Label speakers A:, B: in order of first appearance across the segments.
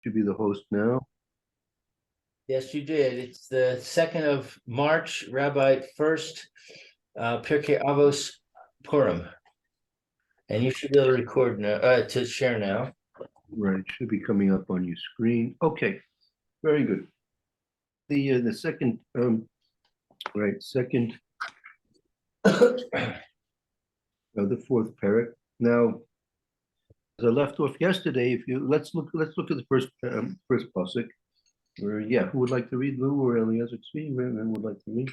A: should be the host now.
B: Yes, you did. It's the 2nd of March, Rabbi Furst, Pierke Avos Purim. And you should be able to record now, to share now.
A: Right, should be coming up on your screen. Okay, very good. The second, second of the fourth parak. Now, as I left off yesterday, if you let's look at the first pasuk. Or who would like to read, Lou or Eliezer? Who would like to read?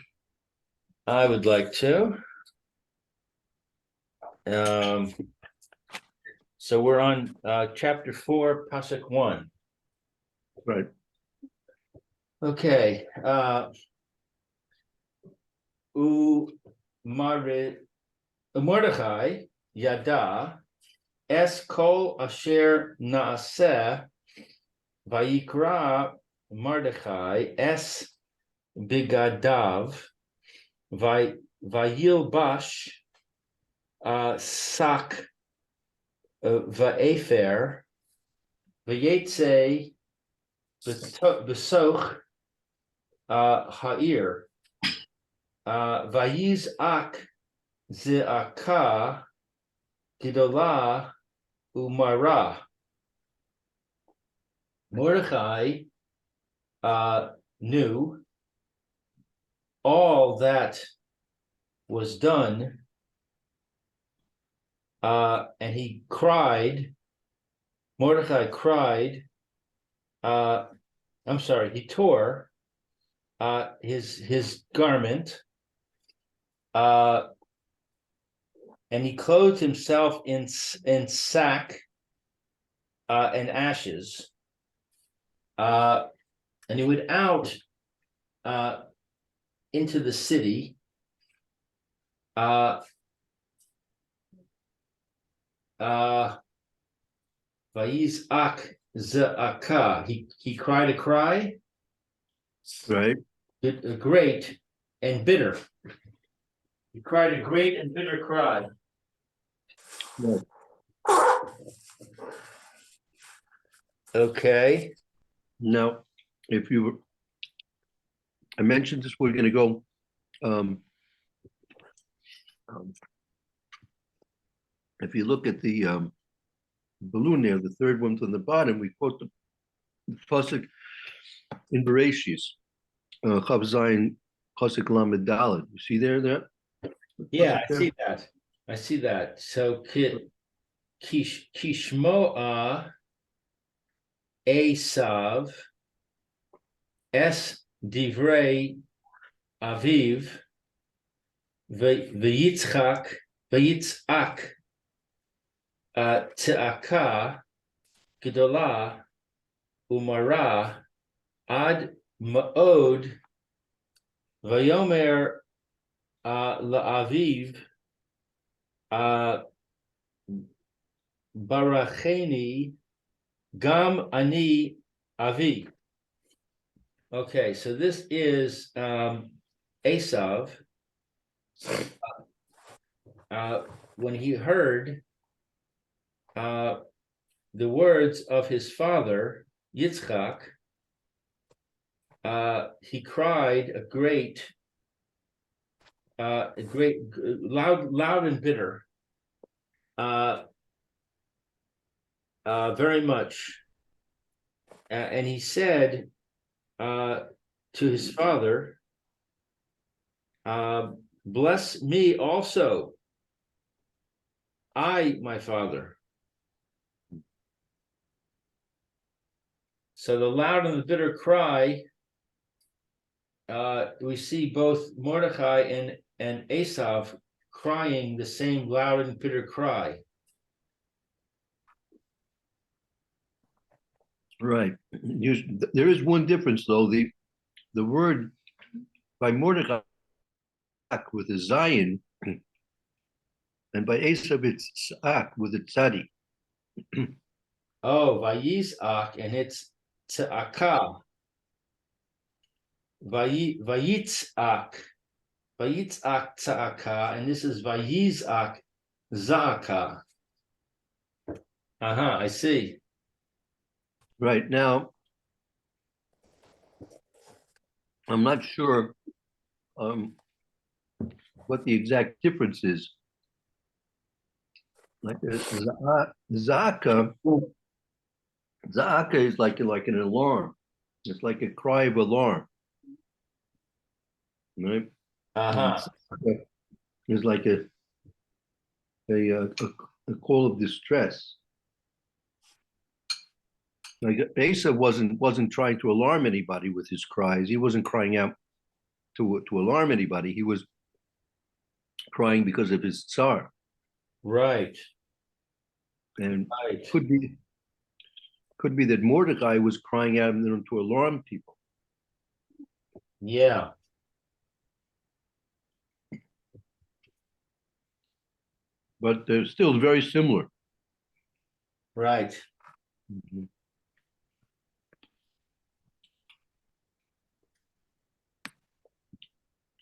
B: I would like to. So we're on chapter 4, pasuk 1.
A: Right.
B: Okay. Mordechai yada es kol asher naaseh vayikra Mordechai es bigadav vayilbash sak va'efer v'yetze besoch ha'ir vayizak ze'aka gidola umara. Mordechai knew all that was done, and he cried. Mordechai cried. He tore his garment, and he clothed himself in sack and ashes, and he went out into the city. Vayizak ze'aka. He cried a cry,
A: Right.
B: Great and bitter. He cried a great and bitter cry.
A: Right.
B: Okay.
A: Now, I mentioned this, we're going to go. If you look at the balloon there, the third one from the bottom, we quote the pasuk in Bereshis, Chav Zayin pasuk Lamed Daled. You see there?
B: Yeah, I see that. So Kishmoa Esav Es Divrei Aviv V'yitzak Te'aka Gedola Umara Ad Ma'od Vayomer La'aviv Baracheni Gam Ani Avi. Okay, so this is Esav. When he heard the words of his father Yitzchak, he cried a great, loud and bitter, very much. And he said to his father, bless me also, my father. So the loud and the bitter cry, we see both Mordechai and Esav crying the same loud and bitter cry.
A: Right. There is one difference, though. The word by Mordechai with a Zion, and by Esav it's Sak with a Tzadi.
B: Oh, Vayizak, and it's Te'aka. Vayitzak Te'aka, and this is Vayizak Zaka. I see.
A: Right now, I'm not sure um, what the exact difference is. Like Zaka, Zaka is like an alarm. It's like a cry of alarm, right? And
B: Uh-huh.
A: Zaka is like a call of distress. Like Asa wasn't trying to alarm anybody with his cries. He wasn't crying out to alarm anybody. He was crying because of his tsar,
B: Right.
A: and
B: Right.
A: could be could be that Mordecai was crying out to alarm people.
B: Yeah.
A: But they're still very similar.
B: Right.
A: Mhm.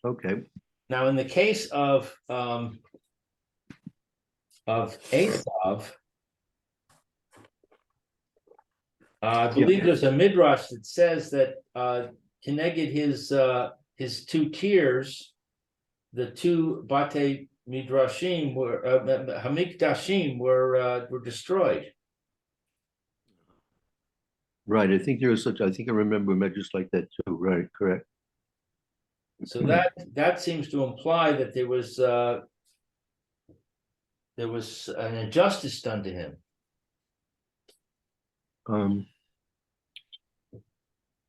A: Okay.
B: Now, in the case of Esav, I
A: Yeah.
B: believe there's a midrash that says that Keneged his two tiers, the two bate midrashim hamikdashim were destroyed.
A: Right. I think there was such. I think I remember measures like that too. Right. Correct.
B: So that seems to imply that there was an injustice done to him.
A: Um,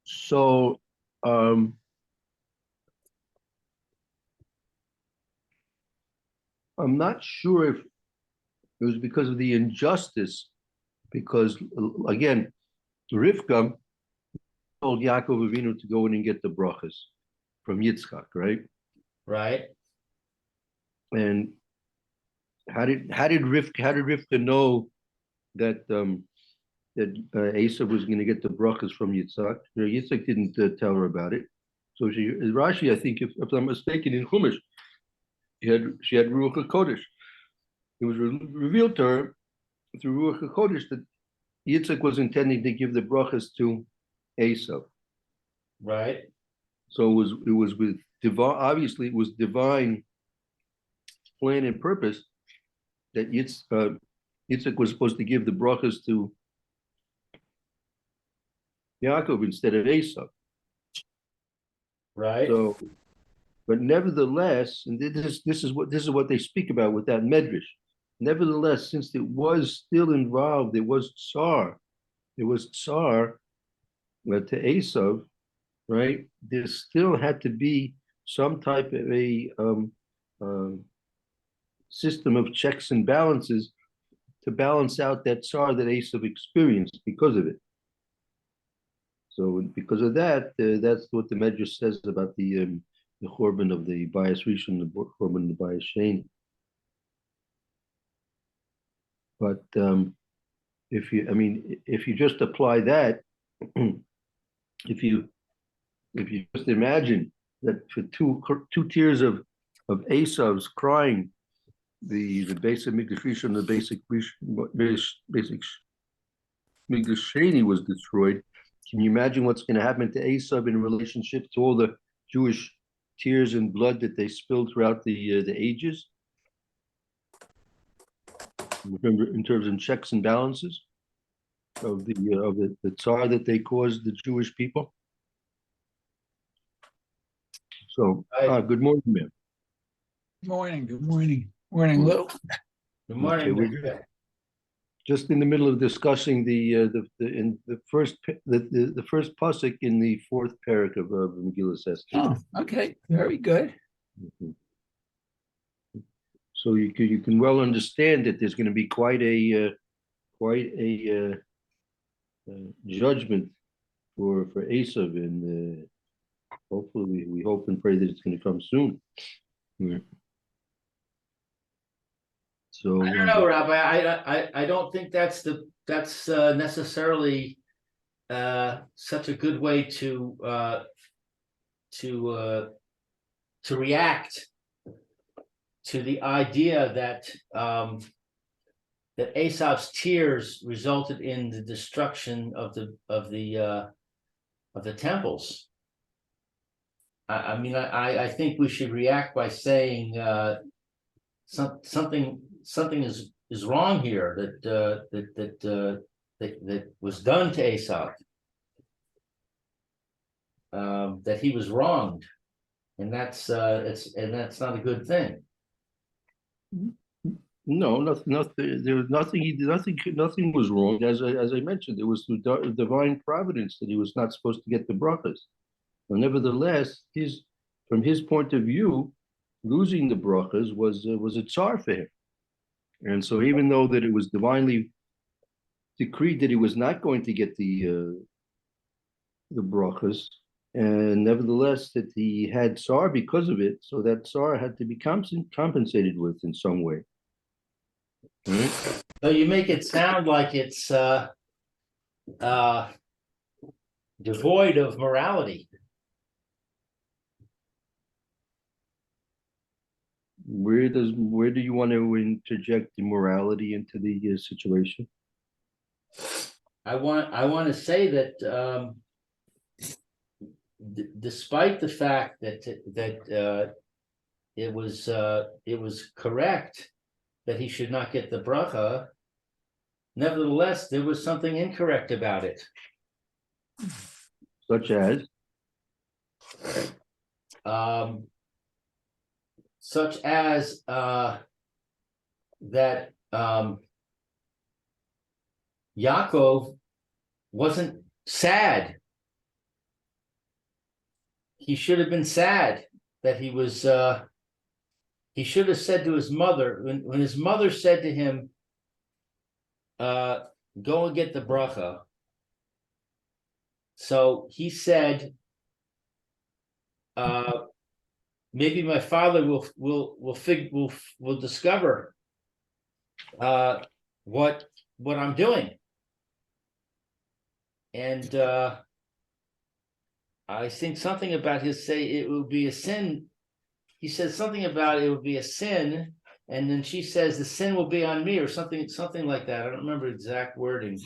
A: so I'm not sure if it was because of the injustice, because again, Rivka told Yaakov Avinu to go in and get the brachas from Yitzchak, right?
B: Right.
A: And how did Rivka know that Asa was going to get the brachas from Yitzchak? Yitzchak didn't tell her about it. So Rashi, I think, if I'm mistaken, in Chumash, she had Ruach HaKodesh. It was revealed to her through Ruach HaKodesh that Yitzchak was intending to give the brachas to Esau.
B: Right.
A: So it was with divine. Obviously, it was divine plan and purpose that Yitzchak was supposed to give the brachas to Yaakov instead of Esau.
B: Right.
A: So, but nevertheless, and this is what they speak about with that medrash. Nevertheless, since it was still involved, there was tsar to Esau, right? There still had to be some type of a um, system of checks and balances to balance out that tsar that Esau experienced because of it. So because of that, that's what the Medrash says about the korban of the bias rishon, the korban of the bias sheni. But if you just apply that, if you just imagine that for two tiers of Esau's crying, the basic Mikdash Rishon, the basic Mikdash Sheni was destroyed. Can you imagine what's going to happen to Esau in relationship to all the Jewish tears and blood that they spilled throughout the ages? Remember, in terms of checks and balances of the tsar that they caused the Jewish people. So,
B: Right.
A: good morning, ma'am.
C: Morning, good morning. Morning, Lou.
B: Good
A: Okay,
B: morning.
A: we're just in the middle of discussing the first pasuk in the fourth parak of Megilas Esther.
C: Oh, okay, very good.
A: Mhm. So you can well understand that there's going to be quite a judgment for Esav, and hopefully we hope and pray that it's going to come soon. Yeah. So
B: I don't know, Rabbi. I don't think that's necessarily such a good way to react to the idea that that Esau's tears resulted in the destruction of the temples. I mean, I think we should react by saying something is wrong here that was done to Esau. That he was wronged, and that's not a good thing.
A: No, nothing. There was nothing. Nothing was wrong. As I mentioned, it was through divine providence that he was not supposed to get the brachas. But nevertheless, from his point of view, losing the brachas was a tsar for him. And so, even though that it was divinely decreed that he was not going to get the brachas, and nevertheless that he had tsar because of it, so that tsar had to be compensated with in some way. Right?
B: So you make it sound like it's devoid of morality.
A: Where do you want to interject immorality into the situation?
B: I want to say that despite the fact that it was correct that he should not get the bracha, nevertheless there was something incorrect about it.
A: Such as?
B: That Yaakov wasn't sad. He should have been sad that he was. He should have said to his mother, when his mother said to him, "Go and get the bracha." So he said, maybe my father will discover what I'm doing, and I think something about his say it would be a sin. He says something about it would be a sin, and then she says the sin will be on me, or something like that. I don't remember exact wording,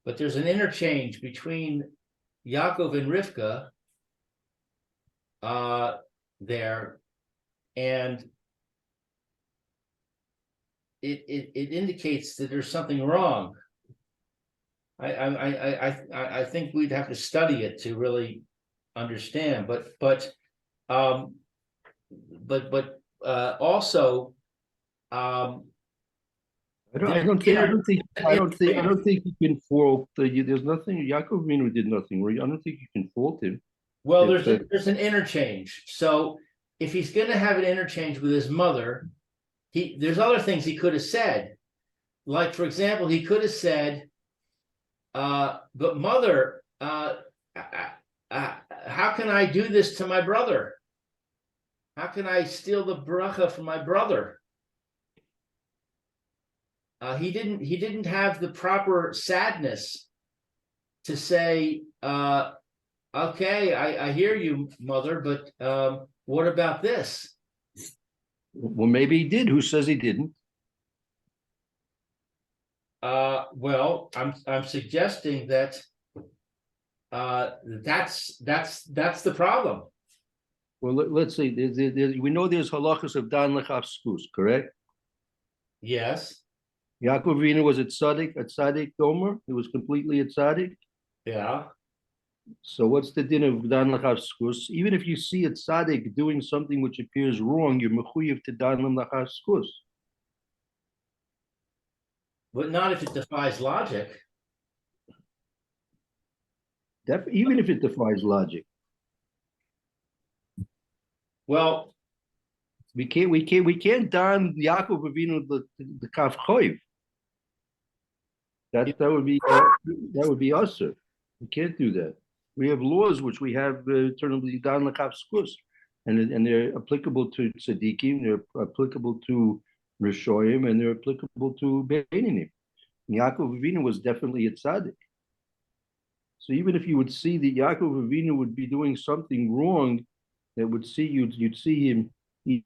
B: but there's an interchange between Yaakov and Rivka there, and it indicates that there's something wrong. I think we'd have to study it to really understand, but also
A: I don't think you can fault there's nothing. Yaakov Avinu did nothing. I don't think you can fault him.
B: Well, there's an interchange. So if he's going to have an interchange with his mother, there's other things he could have said. Like, for example, he could have said, but mother, how can I do this to my brother? How can I steal the bracha from my brother? He didn't have the proper sadness to say, okay, I hear you, mother, but what about this?
A: Well, maybe he did. Who says he didn't?
B: Well, I'm suggesting that that's the problem.
A: Well, let's see. We know there's halachas of dan lechafskus, correct?
B: Yes.
A: Yaakov Avinu was a tzaddik Gomer. He was completely a tzaddik.
B: Yeah.
A: So what's the din of dan lechafskus? Even if you see a tzaddik doing something which appears wrong, you're mechuyev to dan lechafskus.
B: But not if it defies logic.
A: Even if it defies logic.
B: Well,
A: we can't don Yaakov Avinu the kaf choiv. That would be usher. We can't do that. We have laws which we have eternally don lekaf skus, and they're applicable to tzaddikim, they're applicable to rishoyim, and they're applicable to beininim. Yaakov Avinu was definitely a tzaddik. So even if you would see that Yaakov Avinu would be doing something wrong, that would see you'd see him eat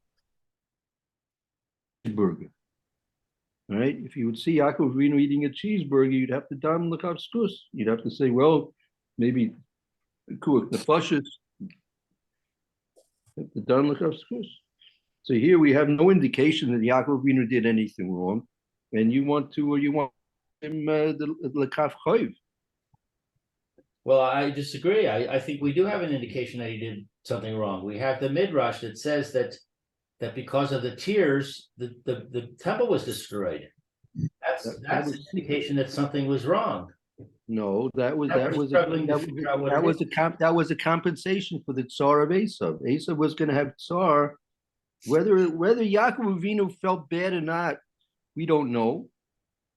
A: burger. right? If you would see Yaakov Avinu eating a cheeseburger, you'd have to dam l'kavskus. You'd have to say, well, maybe the flushes, the dam l'kavskus. So here we have no indication that Yaakov Avinu did anything wrong, and you want him the l'kaf chayv.
B: Well, I disagree. I think we do have an indication that he did something wrong. We have the midrash that says that because of the tears, the temple was destroyed. That's an indication that something was wrong.
A: No, that was a compensation for the tsar of Esav. Esav was going to have tsar, whether Yaakov Avinu felt bad or not, we don't know,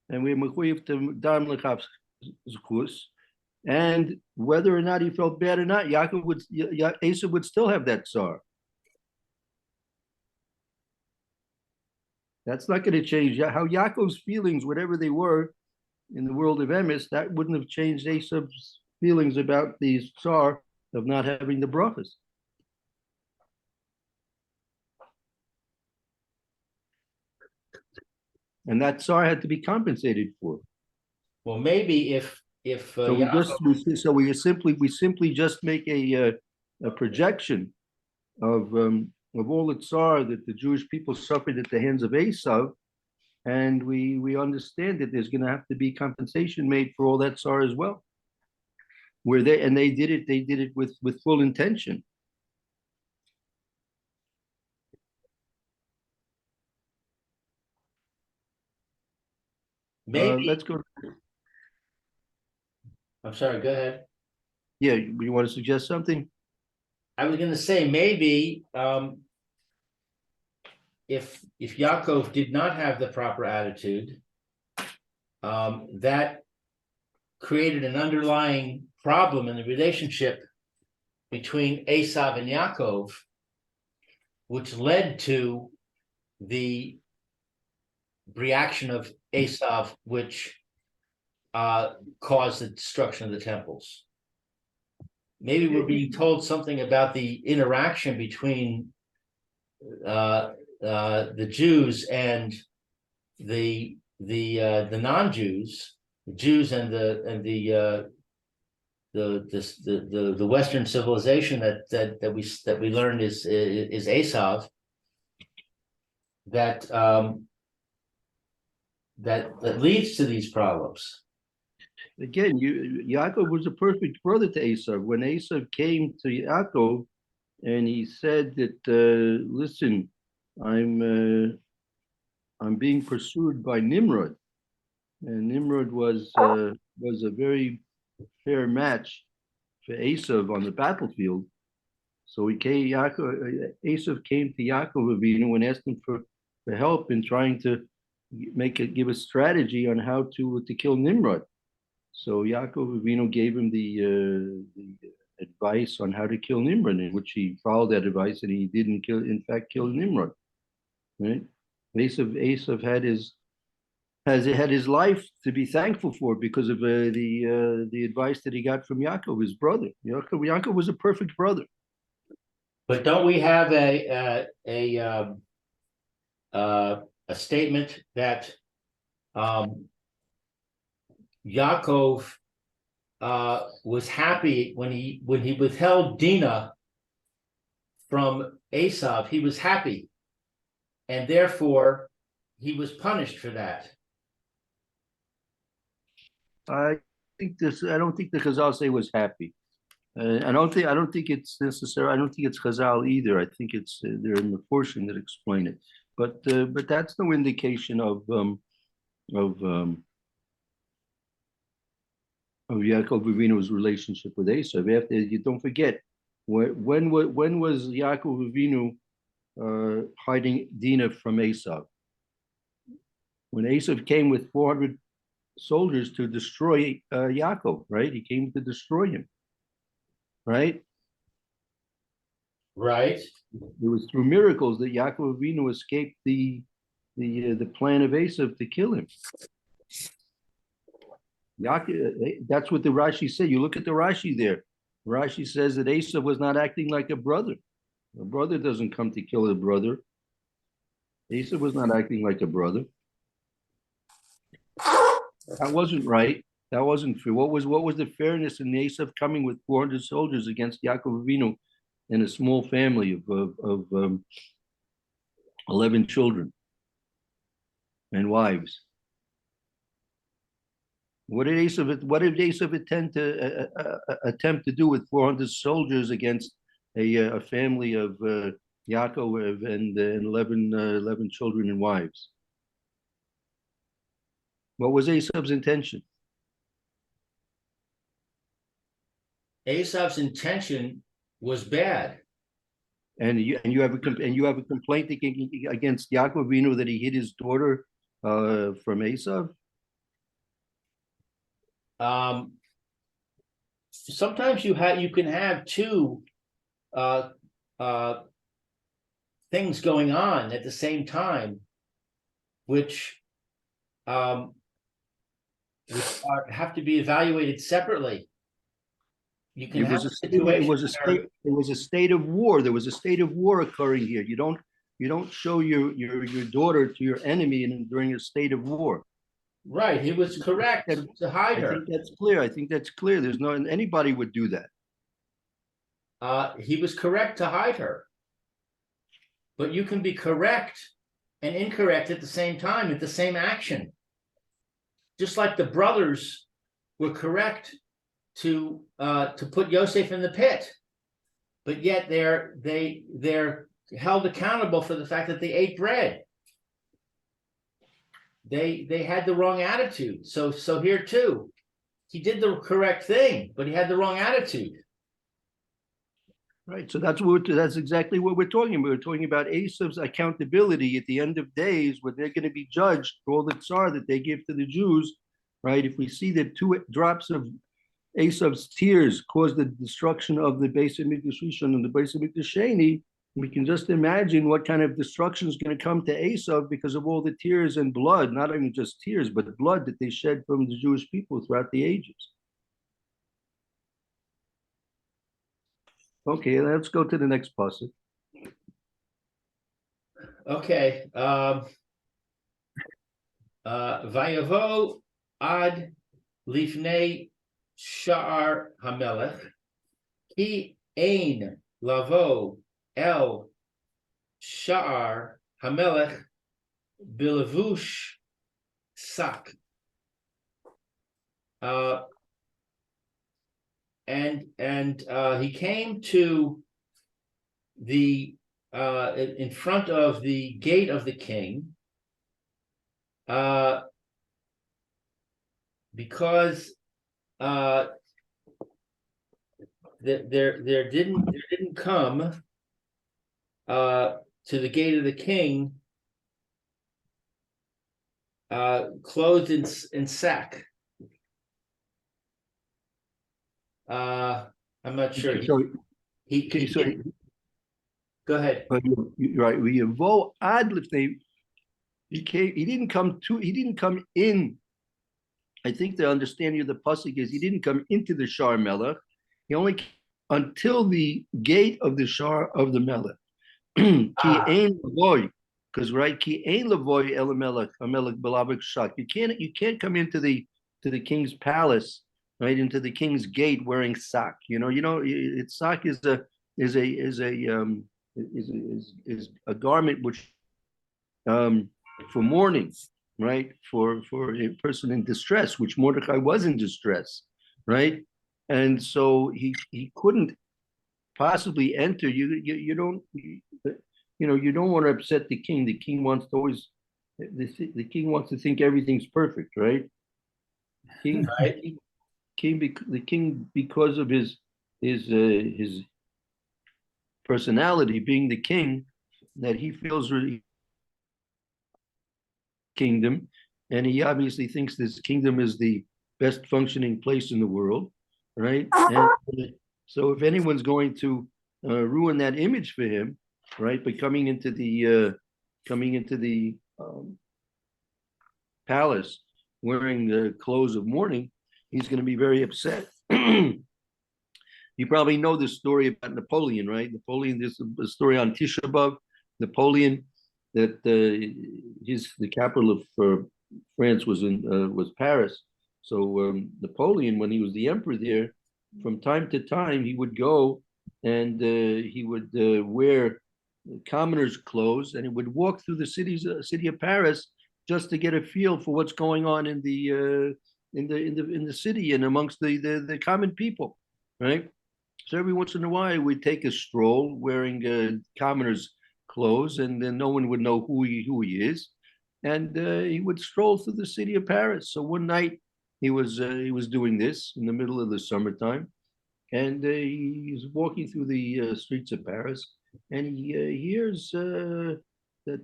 A: and we're mechuyev to dam l'kavskus. And whether or not he felt bad or not, Esav would still have that tsar. That's not going to change how Yaakov's feelings, whatever they were in the world of Emes, that wouldn't have changed Esav's feelings about the tsar of not having the brachas. And that tsar had to be compensated for.
B: Well, maybe if
A: so we simply just make a projection of all the tsar that the Jewish people suffered at the hands of Esav, and we understand that there's going to have to be compensation made for all that tsar as well. They did it with full intention.
B: Maybe
A: let's go.
B: I'm sorry, go ahead.
A: Yeah, you want to suggest something?
B: I was going to say maybe if Yaakov did not have the proper attitude, that created an underlying problem in the relationship between Esav and Yaakov, which led to the reaction of Esav, which caused the destruction of the temples. Maybe we're being told something about the interaction between the Jews and the non-Jews, the Jews and the Western civilization that we learned is Esav, that leads to these problems.
A: Again, Yaakov was a perfect brother to Esav. When Esav came to Yaakov and he said that, listen, I'm being pursued by Nimrod, and Nimrod was a very fair match for Esav on the battlefield. So Esav came to Yaakov Avinu and asked him for help in trying to give a strategy on how to kill Nimrod. So Yaakov Avinu gave him the advice on how to kill Nimrod, in which he followed that advice, and he didn't kill Nimrod. Right? Esav had his life to be thankful for because of the advice that he got from Yaakov, his brother. Yaakov was a perfect brother.
B: But don't we have a statement that Yaakov was happy when he withheld Dinah from Esav? He was happy, and therefore he was punished for that.
A: I don't think the Chazal say was happy. I don't think it's necessary. I don't think it's Chazal either. I think it's there in the portion that explain it. But that's no indication of Yaakov Avinu's relationship with Esav. You don't forget when was Yaakov Avinu hiding Dinah from Esav? When Esav came with 400 soldiers to destroy Yaakov, right? He came to destroy him, right?
B: Right.
A: It was through miracles that Yaakov Avinu escaped the plan of Esav to kill him. That's what the Rashi said. You look at the Rashi there. Rashi says that Esav was not acting like a brother. A brother doesn't come to kill a brother. Esav was not acting like a brother. That wasn't right. That wasn't fair. What was the fairness in Esav coming with 400 soldiers against Yaakov Avinu and a small family of 11 children and wives? What did Esav attempt to do with 400 soldiers against a family of Yaakov and 11 children and wives? What was Esav's intention?
B: Esav's intention was bad.
A: And you have a complaint against Yaakov Avinu that he hid his daughter from Esav.
B: Sometimes you can have two things going on at the same time, which have to be evaluated separately. You can have a situation.
A: It was a state of war. There was a state of war occurring here. You don't show your daughter to your enemy during a state of war.
B: Right, he was correct to hide her.
A: I think that's clear. There's no anybody would do that.
B: He was correct to hide her. But you can be correct and incorrect at the same time, at the same action. Just like the brothers were correct to put Yosef in the pit, but yet they're held accountable for the fact that they ate bread. They had the wrong attitude. So here too, he did the correct thing, but he had the wrong attitude.
A: Right. So that's exactly what we're talking about. We're talking about Esav's accountability at the end of days, where they're going to be judged for all the tsar that they give to the Jews. Right. If we see that 2 drops of Esav's tears caused the destruction of the Beis Hamikdash Rishon and the Beis Hamikdash Sheni, we can just imagine what kind of destruction is going to come to Esav because of all the tears and blood, not even just tears, but blood that they shed from the Jewish people throughout the ages. Okay, let's go to the next pasuk.
B: Okay. Vayavo ad lifnei sha'ar hamelech ki ein lavo el sha'ar hamelech bilevush sak. And he came to the in front of the gate of the king, because there didn't come to the gate of the king clothed in sack. I'm not sure. He go ahead.
A: Right. He didn't come in. I think the understanding of the pasuk is he didn't come into the Shar Melech. He only came until the gate of the Shar of the Melech. Because right, ki ein lavoy el melech hamelech b'lavik shak. You can't come into the king's palace, right, into the king's gate wearing sack. Sack is a garment which for mourning, right, for a person in distress, which Mordecai was in distress, right, and so he couldn't possibly enter. You don't want to upset the king. The king wants to always the king wants to think everything's perfect, right? The king, because of his personality, being the king, that he feels really kingdom, and he obviously thinks this kingdom is the best functioning place in the world, right? And so if anyone's going to ruin that image for him, right, by coming into the palace wearing the clothes of mourning, he's going to be very upset. You probably know this story about Napoleon, right? Napoleon, there's a story on Tisha B'Av. Napoleon, that the capital of France was Paris. So Napoleon, when he was the emperor there, from time to time he would go and he would wear commoner's clothes and he would walk through the city of Paris just to get a feel for what's going on in the city and amongst the common people, right? So every once in a while we'd take a stroll wearing commoner's clothes, and then no one would know who he is, and he would stroll through the city of Paris. So one night he was doing this in the middle of the summertime, and he's walking through the streets of Paris, and he hears that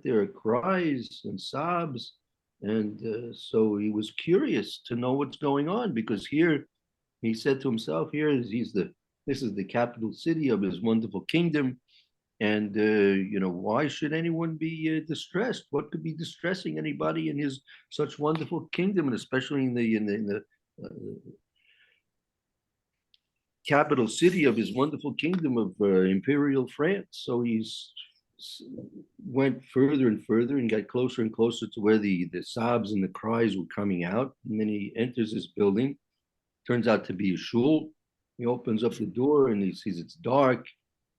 A: there are cries and sobs, and so he was curious to know what's going on, because here he said to himself, this is the capital city of his wonderful kingdom, and why should anyone be distressed? What could be distressing anybody in his such wonderful kingdom, and especially in the capital city of his wonderful kingdom of imperial France? So he's went further and further and got closer and closer to where the sobs and the cries were coming out. And then he enters this building. Turns out to be a shul. He opens up the door and he sees it's dark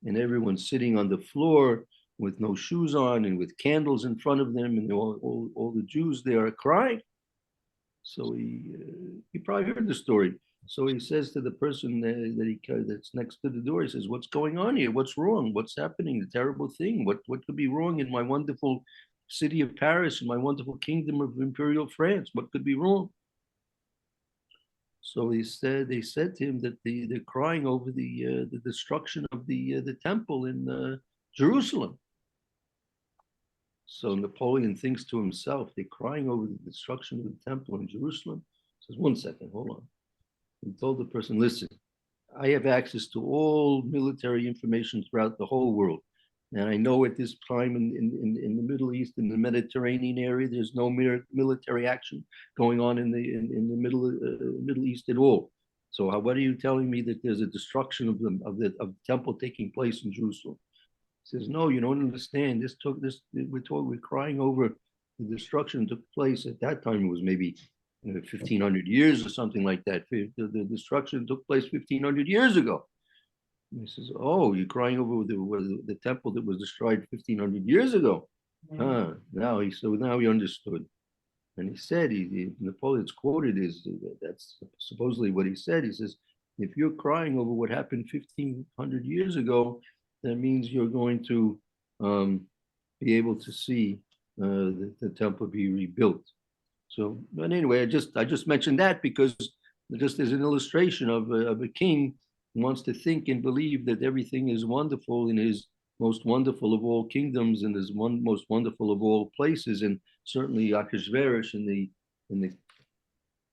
A: and everyone's sitting on the floor with no shoes on and with candles in front of them, and all the Jews there are crying. So he probably heard the story. So he says to the person that's next to the door, he says, "What's going on here? What's wrong? What's happening? The terrible thing. What could be wrong in my wonderful city of Paris, in my wonderful kingdom of imperial France? What could be wrong?" So they said to him that they're crying over the destruction of the temple in Jerusalem. So Napoleon thinks to himself, they're crying over the destruction of the temple in Jerusalem. He says, "One second, hold on." He told the person, "Listen, I have access to all military information throughout the whole world. And I know at this time in the Middle East, in the Mediterranean area, there's no military action going on in the Middle East at all. So what are you telling me that there's a destruction of the temple taking place in Jerusalem?" He says, "No, you don't understand. We're crying over the destruction took place at that time. It was maybe 1,500 years or something like that. The destruction took place 1,500 years ago." And he says, "Oh, you're crying over the temple that was destroyed 1,500 years ago." Now he understood. And he said, Napoleon's quoted that's supposedly what he said. He says, "If you're crying over what happened 1,500 years ago, that means you're going to be able to see the temple be rebuilt." So, but anyway, I just mentioned that because just as an illustration of a king who wants to think and believe that everything is wonderful in his most wonderful of all kingdoms and his most wonderful of all places, and certainly Achashverosh in the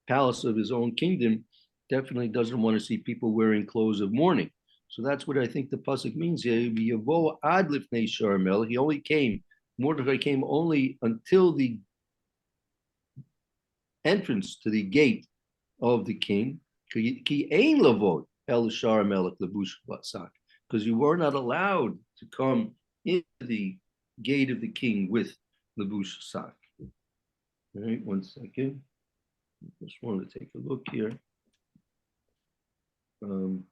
A: palace of his own kingdom definitely doesn't want to see people wearing clothes of mourning. So that's what I think the pasuk means here. Yavo ad lifnei Sharmel. He only came. Mordechai came only until the entrance to the gate of the king. Ki ein lavot el shar melech lebush sak, because you were not allowed to come into the gate of the king with lebush sak. All right, 1 second. Just wanted to take a look here. 1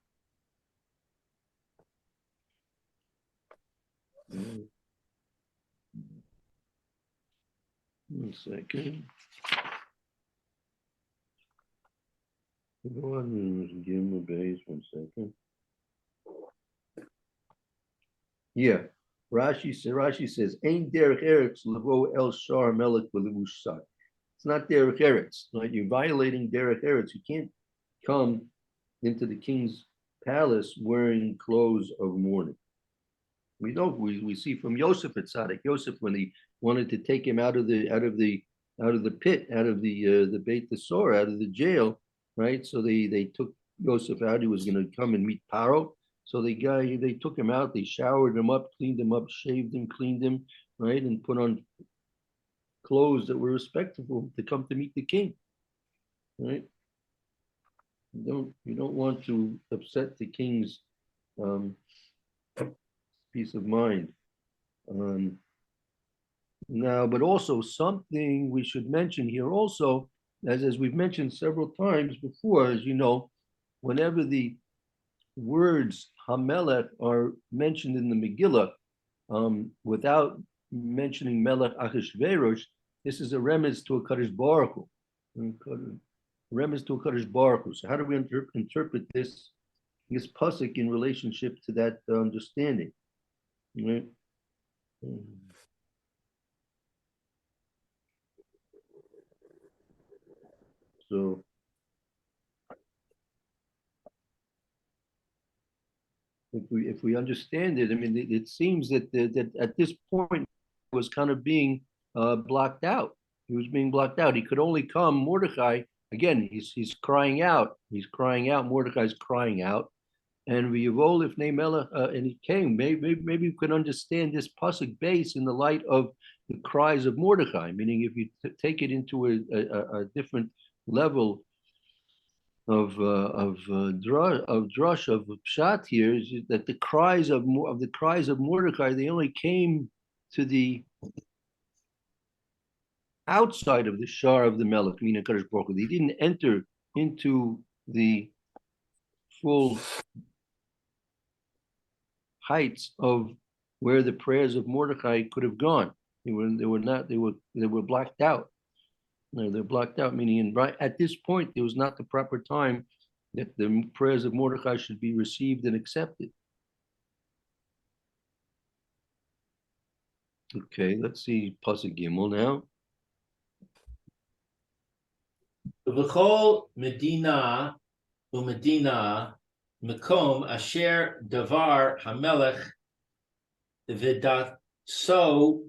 A: second. Go ahead and give him a base. 1 second. Yeah. Rashi says, "Ain't derech eretz levo el shar melech b'levush sak." It's not derech eretz. Right? You're violating derech eretz. You can't come into the king's palace wearing clothes of mourning. We know we see from Yosef at Tzaddik. Yosef, when he wanted to take him out of the pit, out of the Beit Tesor, out of the jail, right? So they took Yosef out. He was going to come and meet Paro. So they took him out. They showered him up, cleaned him up, shaved him, cleaned him, right, and put on clothes that were respectable to come to meet the king, right? You don't want to upset the king's peace of mind. Now, but also something we should mention here also, as we've mentioned several times before, as you know, whenever the words Hamelech are mentioned in the Megillah, without mentioning Melech Achashverosh, this is a remez to a Kadosh Baruch Hu. Remez to a Kadosh Baruch Hu. So how do we interpret this pasuk in relationship to that understanding? Right? So if we understand it, I mean, it seems that that at this point it was kind of being blocked out. He was being blocked out. He could only come. Mordecai again. He's crying out. He's crying out. Mordecai's crying out. And V'yivol if Mela, and he came. Maybe you can understand this pasuk base in the light of the cries of Mordecai. Meaning, if you take it into a different level of drush of pshat here, is that the cries of Mordecai, they only came to the outside of the shar of the Melech, meaning Kadosh Baruch Hu. They didn't enter into the full heights of where the prayers of Mordecai could have gone. They were blacked out. They're blocked out, meaning right at this point, there was not the proper time that the prayers of Mordecai should be received and accepted. Okay, let's see Pasuk Gimel now.
B: V'chol Medina u'Medina Mekom Asher Davar Hamelech V'datso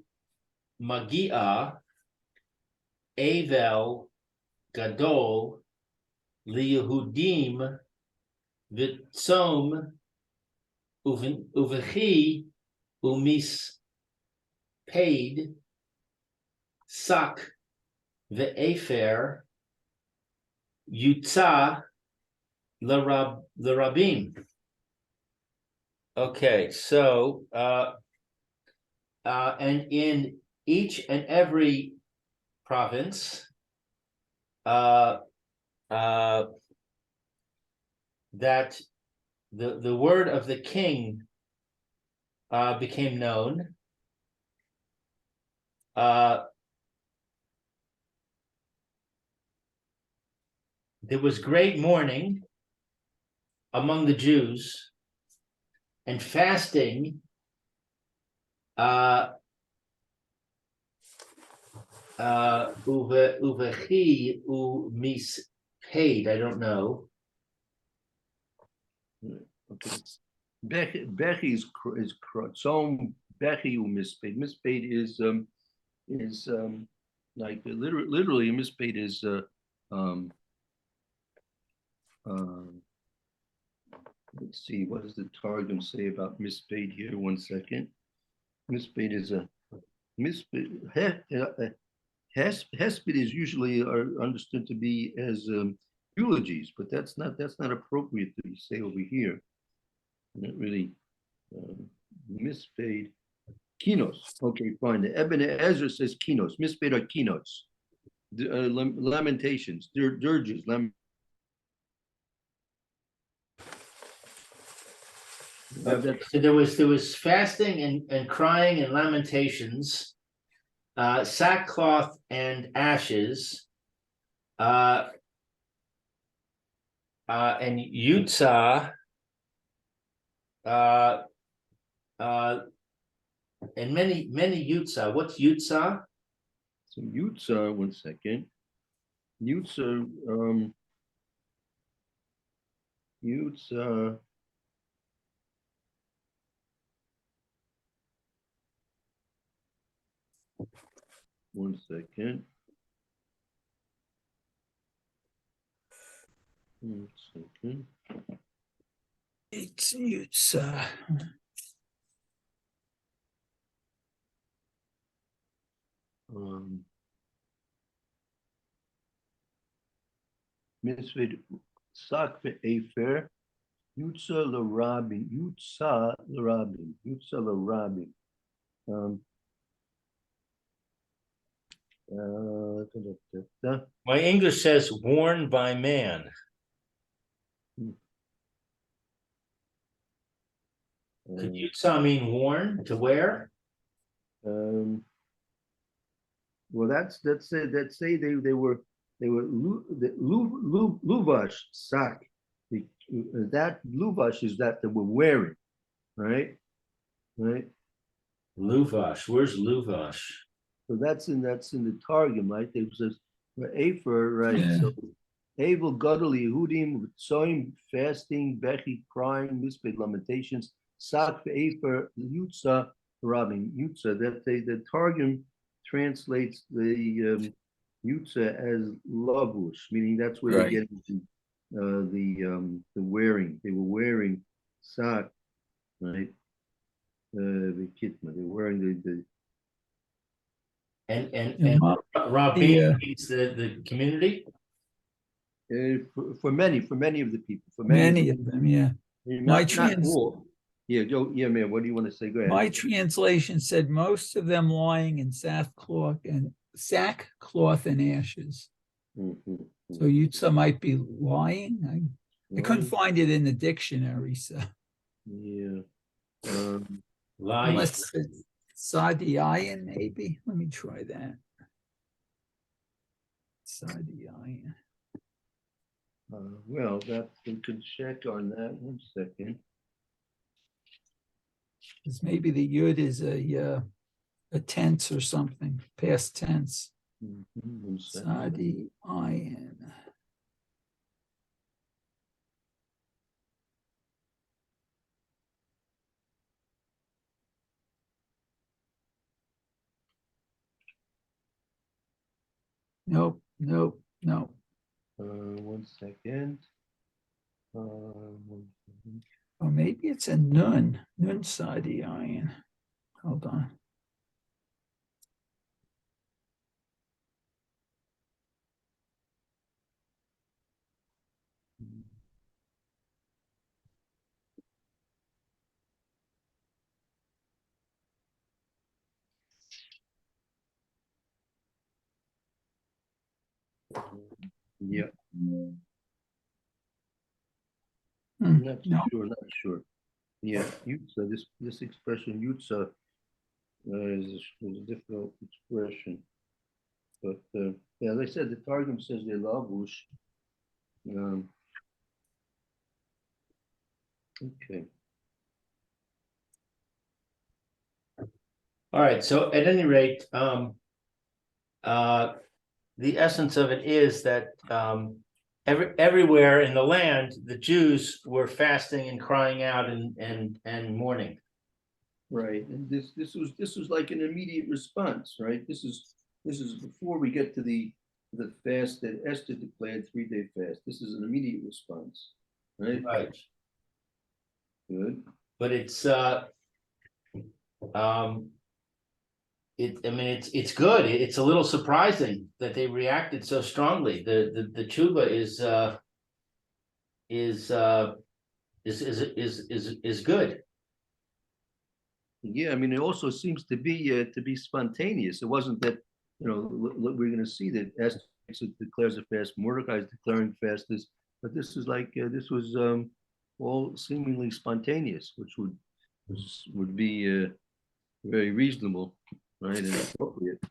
B: Magia Avel Gadol LiYehudim V'tzom Uvechi Umis Paid Sak Ve'efer Yutza L'Rabim. Okay, so and in each and every province, that the word of the king became known. There was great mourning among the Jews and fasting uvechi umis paid. I don't know.
A: Okay. Bechi is tzom bechi umispaid. Mispaid is like literally mispaid is let's see, what does the Targum say about mispaid here? 1 second. Mispaid is a mispaid. Hesped is usually are understood to be as eulogies, but that's not appropriate to say over here. Not really mispaid. Kinos. Okay, fine. The Eben Ezra says kinos. Mispaid are kinos. Lamentations, dirges,
B: So there was fasting and crying and lamentations, sackcloth and ashes, and Yutza, and many Yutza. What's Yutza?
A: So Yutza, 1 second. Yutza, Yutza. One second. 1 second.
C: It's
A: Misfit Sak Afer, Yutza Larabin, Yutza Larabin.
B: My English says worn by man. Could Yutza mean worn, to wear?
A: Well, that's say they were luvash sak. That luvash is that they were wearing, right? Right.
B: Luvash. Where's Luvash?
A: So that's in the Targum, right? It says Afer, right?
C: Yeah.
A: So Avel Gadol Yehudim Tzoim, fasting, Bechi, crying, Misped, lamentations, Sak Afer Yutza Rabin Yutza. That the Targum translates the Yutza as lavush, meaning that's where they
C: Right.
A: get the wearing. They were wearing sak, right? The kitma. They're wearing the
B: And
C: Ma-
B: Rabin means the community.
A: for many of the people, for
C: Many of them, yeah.
A: not all. Yeah, yeah, man. What do you want to say? Go ahead.
C: My translation said most of them lying in sackcloth and ashes.
A: Mhm.
C: So Yutza might be lying. I couldn't find it in the dictionary, so
A: Yeah.
B: Lying.
C: unless it's Sadiayan, maybe. Let me try that. Sadiayan.
A: Well, that we could check on that. 1 second.
C: Because maybe the yud is a tense or something, past tense.
A: 1 second.
C: Sadiayan. Nope.
A: 1 second. 1 second.
C: Or maybe it's a nun Sadiayan. Hold on.
A: Yeah.
C: No.
A: Not sure. Yeah, Yutza. This expression Yutza is a difficult expression, but yeah, as I said, the Targum says they lavush. Okay.
B: All right. So at any rate, the essence of it is that everywhere in the land, the Jews were fasting and crying out and mourning.
A: Right, and this was like an immediate response, right? This is before we get to the fast that Esther declared, 3-day fast. This is an immediate response, right?
B: Right.
A: Good.
B: But it's it's good. It's a little surprising that they reacted so strongly. The tshuva is good.
A: Yeah, I mean, it also seems to be spontaneous. It wasn't that, we're going to see that Esther declares a fast, Mordecai is declaring fast, but this is like this was all seemingly spontaneous, which would be very reasonable, right, and appropriate.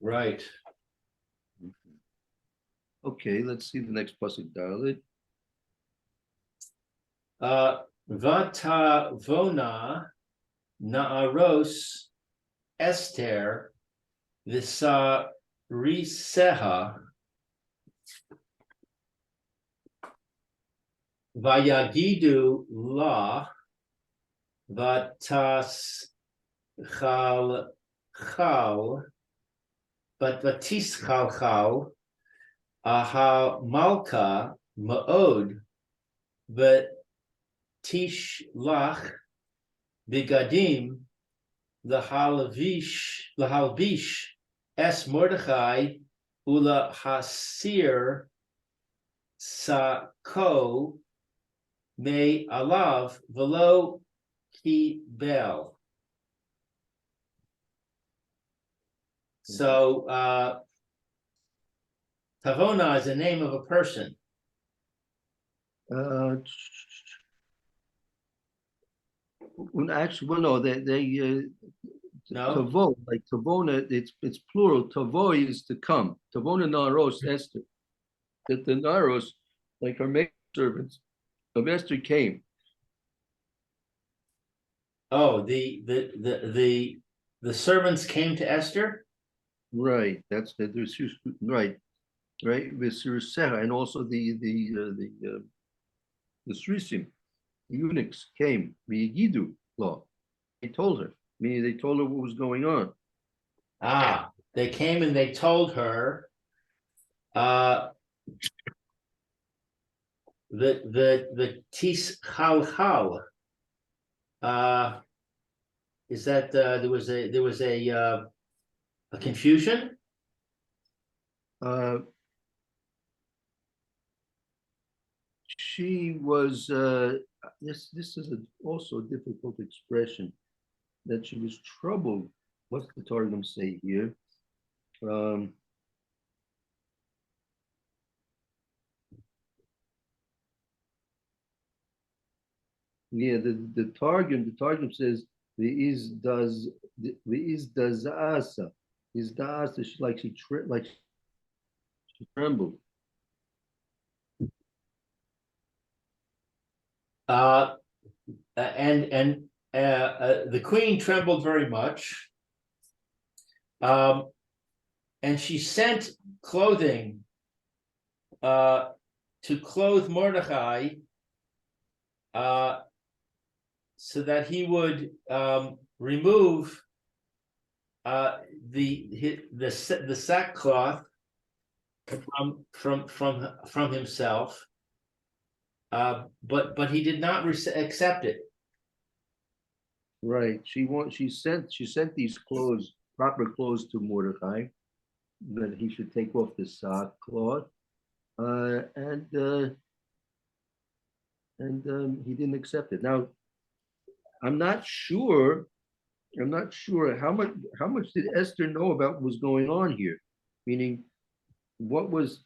B: Right.
A: Okay, let's see the next pasuk dialed.
B: Vatavona naaros Esther visariseha vayagidu la vatischalchal aha malka maod v'tishlach bigadim lahalvish es Mordechai ula hasir sako me alav velo ki bel. So Tavona is a name of a person.
A: Well, actually, well, no, they
B: No?
A: tavo, like tavona, it's plural. Tavo is to come. Tavona naros Esther. That the naros, like her maid servants of Esther, came.
B: Oh, the servants came to Esther?
A: Right. That's right. Right. And also the Srisim, the eunuchs came. Megidu law. They told her. Meaning they told her what was going on.
B: Ah, they came and they told her the tis chal is that there was a confusion?
A: She was this is also a difficult expression, that she was troubled. What's the Targum say here? Yeah, the Targum says the is does asa is the asa, she like she trembled.
B: And the queen trembled very much. And she sent clothing to clothe Mordecai so that he would remove the sackcloth from himself, but he did not accept it.
A: Right. She sent these clothes, proper clothes, to Mordecai, that he should take off the sackcloth, and he didn't accept it. Now, I'm not sure how much did Esther know about what was going on here? Meaning, what was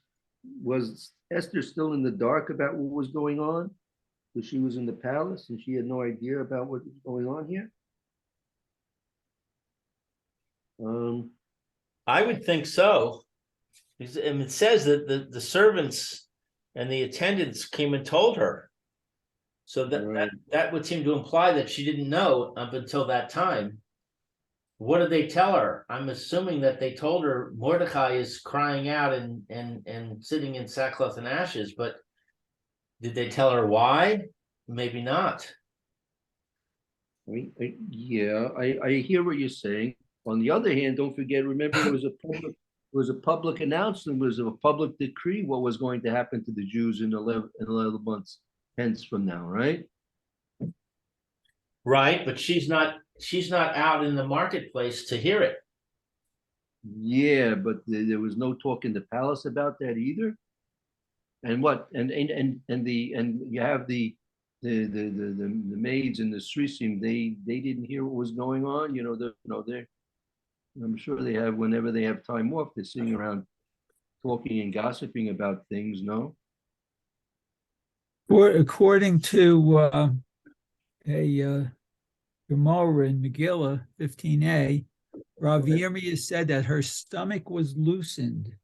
A: Esther still in the dark about what was going on? Because she was in the palace and she had no idea about what was going on here.
B: I would think so. And it says that the servants and the attendants came and told her. So that would seem to imply that she didn't know up until that time. What did they tell her? I'm assuming that they told her Mordecai is crying out and sitting in sackcloth and ashes, but did they tell her why? Maybe not.
A: Yeah, I hear what you're saying. On the other hand, don't forget, remember, it was a public announcement, it was a public decree what was going to happen to the Jews in 11 months hence from now, right?
B: Right, but she's not out in the marketplace to hear it.
A: Yeah, but there was no talk in the palace about that either. And what? And you have the maids and the srisim. They didn't hear what was going on. They I'm sure they have, whenever they have time off, they're sitting around talking and gossiping about things. No.
C: Or according to a Gemara in Megillah 15a, Rav Yirmiyah said that her stomach was loosened.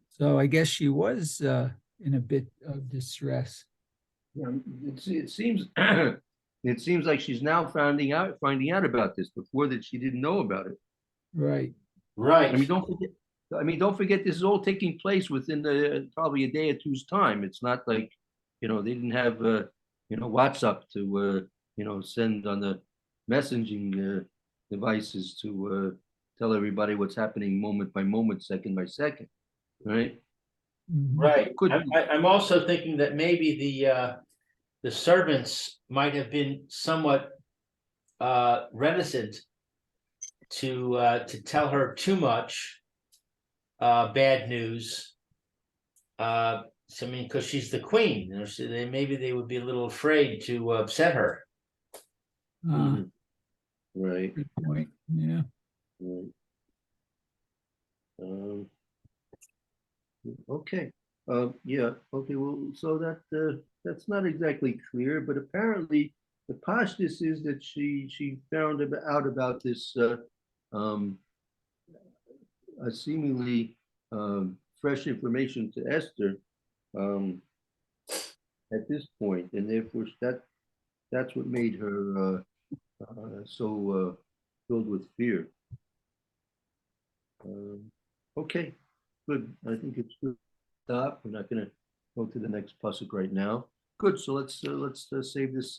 C: So I guess she was in a bit of distress.
A: It seems it seems like she's now finding out about this. Before that, she didn't know about it.
C: Right.
B: Right.
A: Don't forget, this is all taking place within probably a day or two's time. It's not like, they didn't have WhatsApp to send on the messaging devices to tell everybody what's happening moment by moment, second by second, right?
B: Right.
A: Could
B: I'm also thinking that maybe the servants might have been somewhat reticent to tell her too much bad news. So, I mean, because she's the queen, so maybe they would be a little afraid to upset her.
A: Right.
C: Good point. Yeah.
A: Right. Um, okay, yeah, okay, well, so that's not exactly clear, but apparently the pashtus is that she found out about this um, seemingly fresh information to Esther um, at this point, and therefore that's what made her so filled with fear. Okay, good. I think it's good. Stop. We're not going to go to the next pasuk right now. Good. So let's save this